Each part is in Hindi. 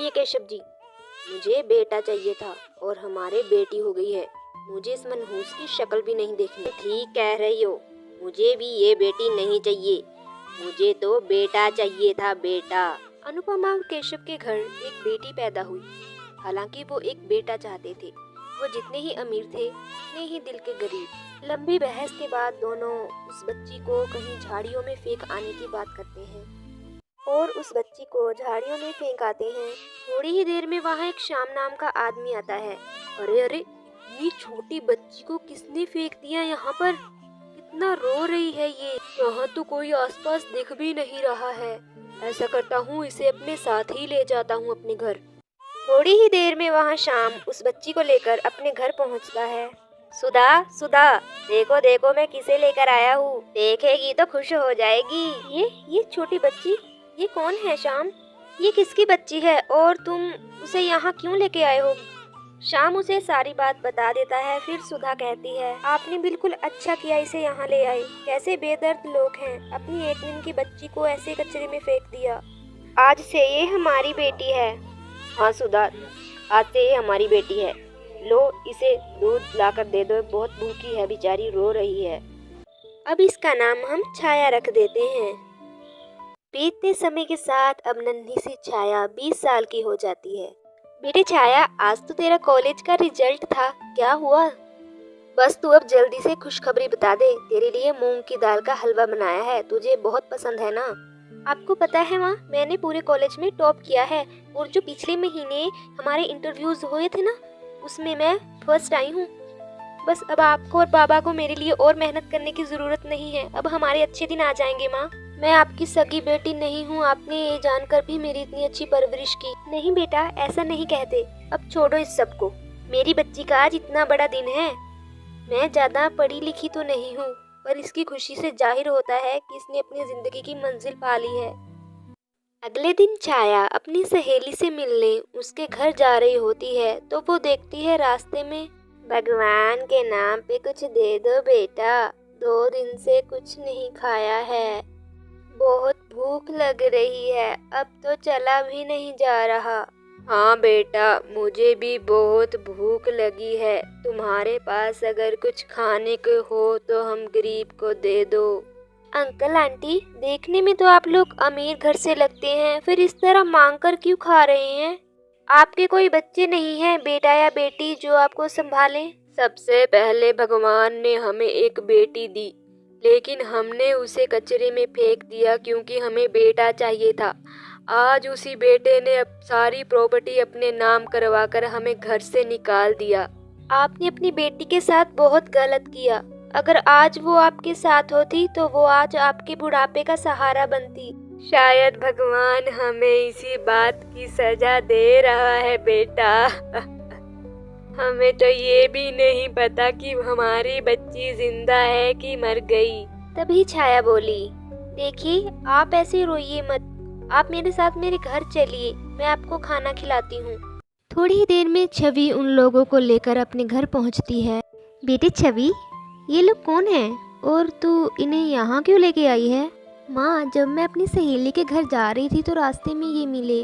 सुनिए केशव जी, मुझे बेटा चाहिए था और हमारे बेटी हो गई है। मुझे इस मनहूस की शक्ल भी नहीं देखनी। ठीक कह रही हो, मुझे भी ये बेटी नहीं चाहिए। मुझे तो बेटा चाहिए था, बेटा। अनुपमा और केशव के घर एक बेटी पैदा हुई। हालांकि वो एक बेटा चाहते थे। वो जितने ही अमीर थे उतने ही दिल के गरीब। लंबी बहस के बाद दोनों उस बच्ची को कहीं झाड़ियों में फेंक आने की बात करते हैं और उस बच्ची को झाड़ियों में फेंक आते हैं। थोड़ी ही देर में वहाँ एक श्याम नाम का आदमी आता है। अरे अरे, ये छोटी बच्ची को किसने फेंक दिया यहाँ पर? कितना रो रही है ये। यहाँ तो कोई आसपास दिख भी नहीं रहा है। ऐसा करता हूँ, इसे अपने साथ ही ले जाता हूँ अपने घर। थोड़ी ही देर में वहाँ श्याम उस बच्ची को लेकर अपने घर पहुँचता है। सुधा, सुधा, देखो देखो मैं किसे लेकर आया हूँ। देखेगी तो खुश हो जाएगी। ये छोटी बच्ची, ये कौन है श्याम? ये किसकी बच्ची है और तुम उसे यहाँ क्यों लेके आए हो? श्याम उसे सारी बात बता देता है। फिर सुधा कहती है, आपने बिल्कुल अच्छा किया इसे यहाँ ले आए। कैसे बेदर्द लोग हैं, अपनी 1 दिन की बच्ची को ऐसे कचरे में फेंक दिया। आज से ये हमारी बेटी है। हाँ सुधा, आज से ये हमारी बेटी है। लो, इसे दूध लाकर दे दो, बहुत भूखी है बेचारी, रो रही है। अब इसका नाम हम छाया रख देते हैं। बीतते समय के साथ अब नन्ही सी छाया 20 साल की हो जाती है। बेटे छाया, आज तो तेरा कॉलेज का रिजल्ट था, क्या हुआ? बस तू अब जल्दी से खुशखबरी बता दे। तेरे लिए मूंग की दाल का हलवा बनाया है, तुझे बहुत पसंद है ना? आपको पता है माँ, मैंने पूरे कॉलेज में टॉप किया है और जो पिछले महीने हमारे इंटरव्यूज हुए थे ना, उसमें मैं फर्स्ट आई हूँ। बस अब आपको और बाबा को मेरे लिए और मेहनत करने की जरूरत नहीं है। अब हमारे अच्छे दिन आ जाएंगे माँ। मैं आपकी सगी बेटी नहीं हूँ, आपने ये जानकर भी मेरी इतनी अच्छी परवरिश की। नहीं बेटा, ऐसा नहीं कहते। अब छोड़ो इस सब को। मेरी बच्ची का आज इतना बड़ा दिन है। मैं ज्यादा पढ़ी लिखी तो नहीं हूँ, पर इसकी खुशी से जाहिर होता है कि इसने अपनी जिंदगी की मंजिल पा ली है। अगले दिन छाया अपनी सहेली से मिलने उसके घर जा रही होती है तो वो देखती है रास्ते में, भगवान के नाम पे कुछ दे दो बेटा, 2 दिन से कुछ नहीं खाया है, बहुत भूख लग रही है, अब तो चला भी नहीं जा रहा। हाँ बेटा, मुझे भी बहुत भूख लगी है। तुम्हारे पास अगर कुछ खाने को हो तो हम गरीब को दे दो। अंकल आंटी, देखने में तो आप लोग अमीर घर से लगते हैं, फिर इस तरह मांग कर क्यों खा रहे हैं? आपके कोई बच्चे नहीं हैं, बेटा या बेटी, जो आपको संभालें? सबसे पहले भगवान ने हमें एक बेटी दी, लेकिन हमने उसे कचरे में फेंक दिया क्योंकि हमें बेटा चाहिए था। आज उसी बेटे ने अब सारी प्रॉपर्टी अपने नाम करवाकर हमें घर से निकाल दिया। आपने अपनी बेटी के साथ बहुत गलत किया। अगर आज वो आपके साथ होती तो वो आज आपके बुढ़ापे का सहारा बनती। शायद भगवान हमें इसी बात की सजा दे रहा है बेटा। हमें तो ये भी नहीं पता कि हमारी बच्ची जिंदा है कि मर गई। तभी छाया बोली, देखिए आप ऐसे रोइए मत, आप मेरे साथ मेरे घर चलिए, मैं आपको खाना खिलाती हूँ। थोड़ी ही देर में छवि उन लोगों को लेकर अपने घर पहुँचती है। बेटे छवि, ये लोग कौन हैं और तू इन्हें यहाँ क्यों लेके आई है? माँ, जब मैं अपनी सहेली के घर जा रही थी तो रास्ते में ये मिले।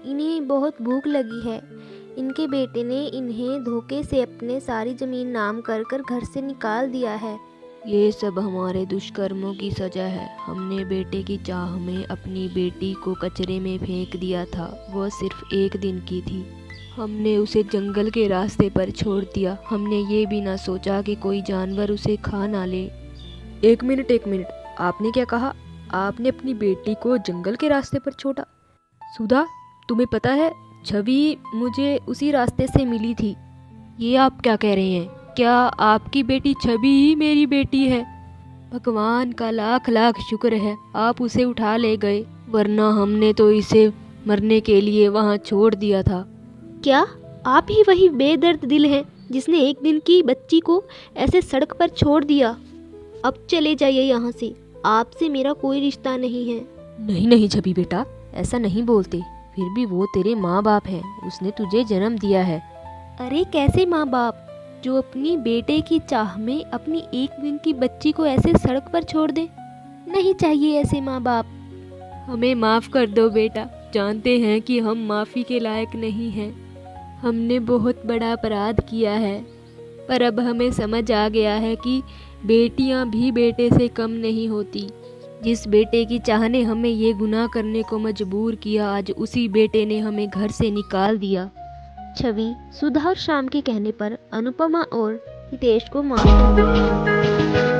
इन्हें बहुत भूख लगी है। इनके बेटे ने इन्हें धोखे से अपने सारी ज़मीन नाम कर कर घर से निकाल दिया है। ये सब हमारे दुष्कर्मों की सजा है। हमने बेटे की चाह में अपनी बेटी को कचरे में फेंक दिया था। वह सिर्फ 1 दिन की थी। हमने उसे जंगल के रास्ते पर छोड़ दिया। हमने ये भी ना सोचा कि कोई जानवर उसे खा ना ले। एक मिनट, आपने क्या कहा? आपने अपनी बेटी को जंगल के रास्ते पर छोड़ा? सुधा, तुम्हें पता है, छवि मुझे उसी रास्ते से मिली थी। ये आप क्या कह रहे हैं? क्या आपकी बेटी छवि ही मेरी बेटी है? भगवान का लाख लाख शुक्र है आप उसे उठा ले गए, वरना हमने तो इसे मरने के लिए वहाँ छोड़ दिया था। क्या आप ही वही बेदर्द दिल हैं जिसने 1 दिन की बच्ची को ऐसे सड़क पर छोड़ दिया? अब चले जाइए यहाँ से, आपसे मेरा कोई रिश्ता नहीं है। नहीं छवि बेटा, ऐसा नहीं बोलते। फिर भी वो तेरे माँ बाप हैं, उसने तुझे जन्म दिया है। अरे कैसे माँ बाप, जो अपनी बेटे की चाह में अपनी 1 दिन की बच्ची को ऐसे सड़क पर छोड़ दे? नहीं चाहिए ऐसे माँ बाप। हमें माफ़ कर दो बेटा, जानते हैं कि हम माफ़ी के लायक नहीं हैं। हमने बहुत बड़ा अपराध किया है, पर अब हमें समझ आ गया है कि बेटियां भी बेटे से कम नहीं होती। जिस बेटे की चाह ने हमें ये गुनाह करने को मजबूर किया, आज उसी बेटे ने हमें घर से निकाल दिया। छवि सुधा और श्याम के कहने पर अनुपमा और हितेश को माफ कर देती है।